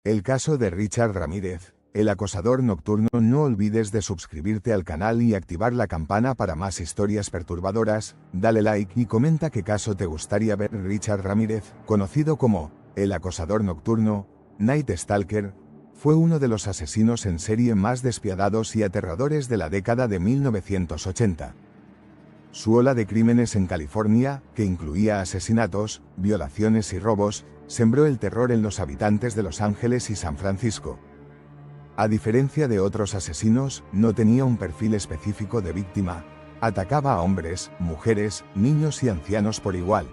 El caso de Richard Ramírez, el acosador nocturno. No olvides de suscribirte al canal y activar la campana para más historias perturbadoras. Dale like y comenta qué caso te gustaría ver. Richard Ramírez, conocido como el acosador nocturno, Night Stalker, fue uno de los asesinos en serie más despiadados y aterradores de la década de 1980. Su ola de crímenes en California, que incluía asesinatos, violaciones y robos, sembró el terror en los habitantes de Los Ángeles y San Francisco. A diferencia de otros asesinos, no tenía un perfil específico de víctima. Atacaba a hombres, mujeres, niños y ancianos por igual.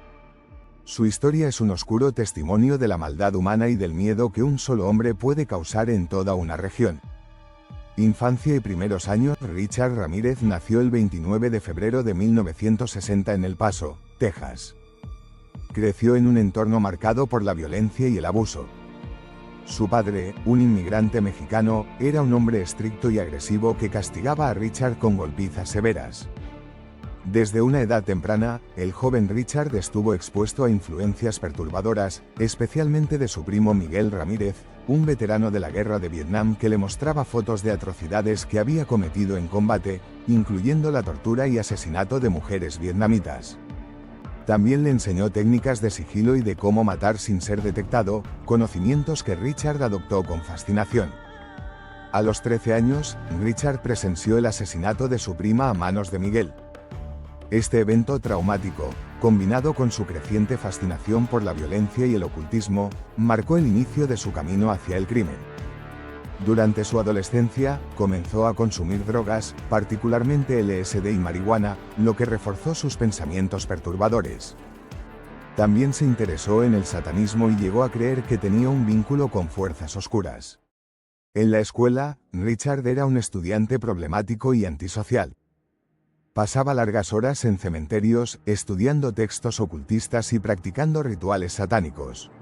Su historia es un oscuro testimonio de la maldad humana y del miedo que un solo hombre puede causar en toda una región. Infancia y primeros años. Richard Ramírez nació el 29 de febrero de 1960 en El Paso, Texas. Creció en un entorno marcado por la violencia y el abuso. Su padre, un inmigrante mexicano, era un hombre estricto y agresivo que castigaba a Richard con golpizas severas. Desde una edad temprana, el joven Richard estuvo expuesto a influencias perturbadoras, especialmente de su primo Miguel Ramírez, un veterano de la guerra de Vietnam que le mostraba fotos de atrocidades que había cometido en combate, incluyendo la tortura y asesinato de mujeres vietnamitas. También le enseñó técnicas de sigilo y de cómo matar sin ser detectado, conocimientos que Richard adoptó con fascinación. A los 13 años, Richard presenció el asesinato de su prima a manos de Miguel. Este evento traumático, combinado con su creciente fascinación por la violencia y el ocultismo, marcó el inicio de su camino hacia el crimen. Durante su adolescencia, comenzó a consumir drogas, particularmente LSD y marihuana, lo que reforzó sus pensamientos perturbadores. También se interesó en el satanismo y llegó a creer que tenía un vínculo con fuerzas oscuras. En la escuela, Richard era un estudiante problemático y antisocial. Pasaba largas horas en cementerios, estudiando textos ocultistas y practicando rituales satánicos.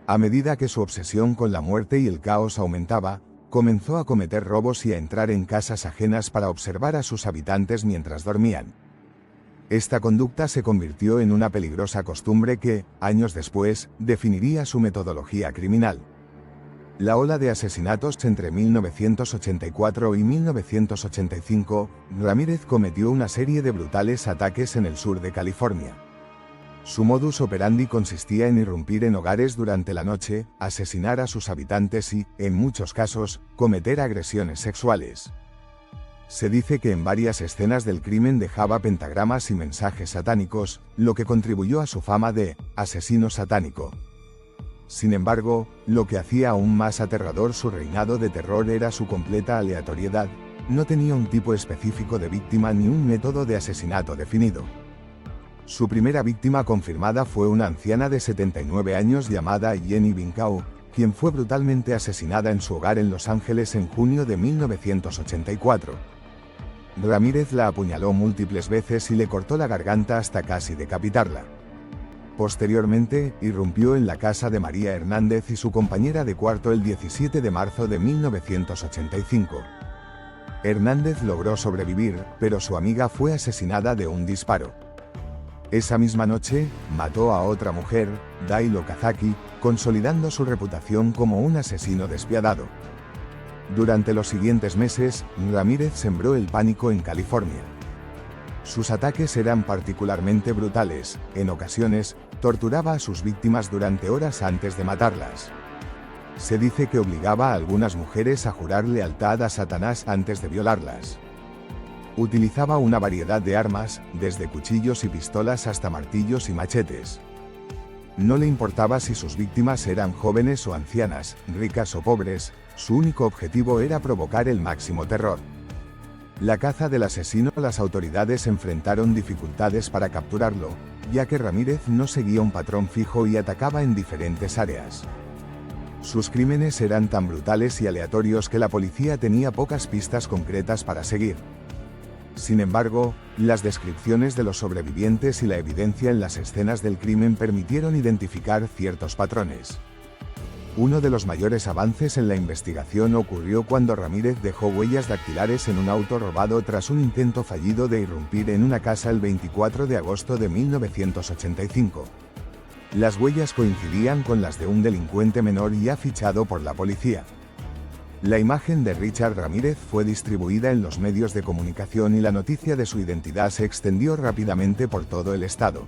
A medida que su obsesión con la muerte y el caos aumentaba, comenzó a cometer robos y a entrar en casas ajenas para observar a sus habitantes mientras dormían. Esta conducta se convirtió en una peligrosa costumbre que, años después, definiría su metodología criminal. La ola de asesinatos entre 1984 y 1985, Ramírez cometió una serie de brutales ataques en el sur de California. Su modus operandi consistía en irrumpir en hogares durante la noche, asesinar a sus habitantes y, en muchos casos, cometer agresiones sexuales. Se dice que en varias escenas del crimen dejaba pentagramas y mensajes satánicos, lo que contribuyó a su fama de asesino satánico. Sin embargo, lo que hacía aún más aterrador su reinado de terror era su completa aleatoriedad. No tenía un tipo específico de víctima ni un método de asesinato definido. Su primera víctima confirmada fue una anciana de 79 años llamada Jenny Binkau, quien fue brutalmente asesinada en su hogar en Los Ángeles en junio de 1984. Ramírez la apuñaló múltiples veces y le cortó la garganta hasta casi decapitarla. Posteriormente, irrumpió en la casa de María Hernández y su compañera de cuarto el 17 de marzo de 1985. Hernández logró sobrevivir, pero su amiga fue asesinada de un disparo. Esa misma noche, mató a otra mujer, Dailo Kazaki, consolidando su reputación como un asesino despiadado. Durante los siguientes meses, Ramírez sembró el pánico en California. Sus ataques eran particularmente brutales. En ocasiones, torturaba a sus víctimas durante horas antes de matarlas. Se dice que obligaba a algunas mujeres a jurar lealtad a Satanás antes de violarlas. Utilizaba una variedad de armas, desde cuchillos y pistolas hasta martillos y machetes. No le importaba si sus víctimas eran jóvenes o ancianas, ricas o pobres, su único objetivo era provocar el máximo terror. La caza del asesino. Las autoridades enfrentaron dificultades para capturarlo, ya que Ramírez no seguía un patrón fijo y atacaba en diferentes áreas. Sus crímenes eran tan brutales y aleatorios que la policía tenía pocas pistas concretas para seguir. Sin embargo, las descripciones de los sobrevivientes y la evidencia en las escenas del crimen permitieron identificar ciertos patrones. Uno de los mayores avances en la investigación ocurrió cuando Ramírez dejó huellas dactilares en un auto robado tras un intento fallido de irrumpir en una casa el 24 de agosto de 1985. Las huellas coincidían con las de un delincuente menor ya fichado por la policía. La imagen de Richard Ramírez fue distribuida en los medios de comunicación y la noticia de su identidad se extendió rápidamente por todo el estado.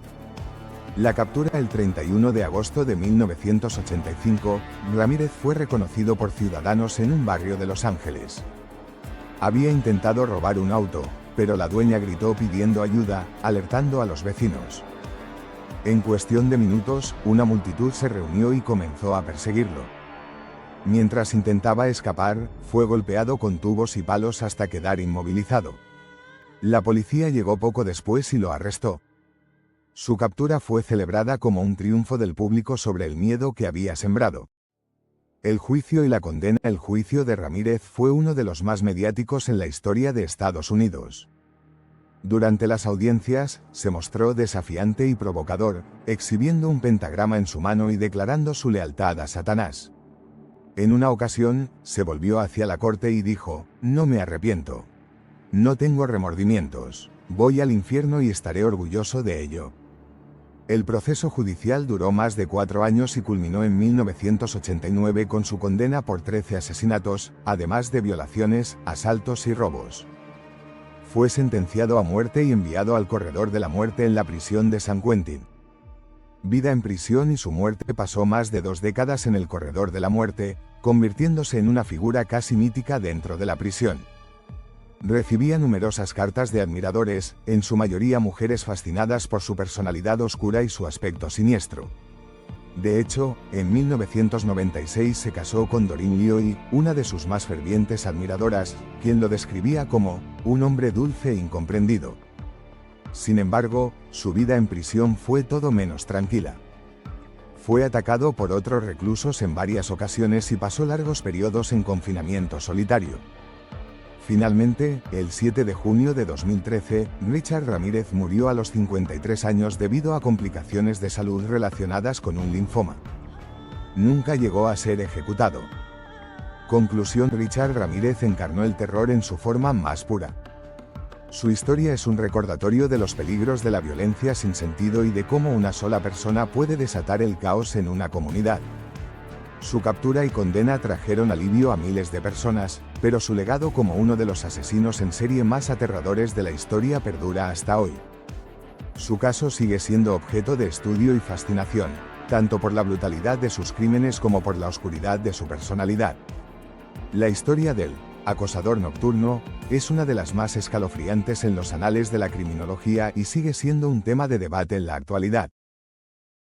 La captura el 31 de agosto de 1985, Ramírez fue reconocido por ciudadanos en un barrio de Los Ángeles. Había intentado robar un auto, pero la dueña gritó pidiendo ayuda, alertando a los vecinos. En cuestión de minutos, una multitud se reunió y comenzó a perseguirlo. Mientras intentaba escapar, fue golpeado con tubos y palos hasta quedar inmovilizado. La policía llegó poco después y lo arrestó. Su captura fue celebrada como un triunfo del público sobre el miedo que había sembrado. El juicio y la condena. El juicio de Ramírez fue uno de los más mediáticos en la historia de Estados Unidos. Durante las audiencias, se mostró desafiante y provocador, exhibiendo un pentagrama en su mano y declarando su lealtad a Satanás. En una ocasión, se volvió hacia la corte y dijo: "No me arrepiento. No tengo remordimientos. Voy al infierno y estaré orgulloso de ello". El proceso judicial duró más de 4 años y culminó en 1989 con su condena por 13 asesinatos, además de violaciones, asaltos y robos. Fue sentenciado a muerte y enviado al corredor de la muerte en la prisión de San Quentin. Vida en prisión y su muerte pasó más de 2 décadas en el corredor de la muerte, convirtiéndose en una figura casi mítica dentro de la prisión. Recibía numerosas cartas de admiradores, en su mayoría mujeres fascinadas por su personalidad oscura y su aspecto siniestro. De hecho, en 1996 se casó con Doreen Lioy, una de sus más fervientes admiradoras, quien lo describía como un hombre dulce e incomprendido. Sin embargo, su vida en prisión fue todo menos tranquila. Fue atacado por otros reclusos en varias ocasiones y pasó largos periodos en confinamiento solitario. Finalmente, el 7 de junio de 2013, Richard Ramírez murió a los 53 años debido a complicaciones de salud relacionadas con un linfoma. Nunca llegó a ser ejecutado. Conclusión: Richard Ramírez encarnó el terror en su forma más pura. Su historia es un recordatorio de los peligros de la violencia sin sentido y de cómo una sola persona puede desatar el caos en una comunidad. Su captura y condena trajeron alivio a miles de personas, pero su legado como uno de los asesinos en serie más aterradores de la historia perdura hasta hoy. Su caso sigue siendo objeto de estudio y fascinación, tanto por la brutalidad de sus crímenes como por la oscuridad de su personalidad. La historia del acosador nocturno es una de las más escalofriantes en los anales de la criminología y sigue siendo un tema de debate en la actualidad.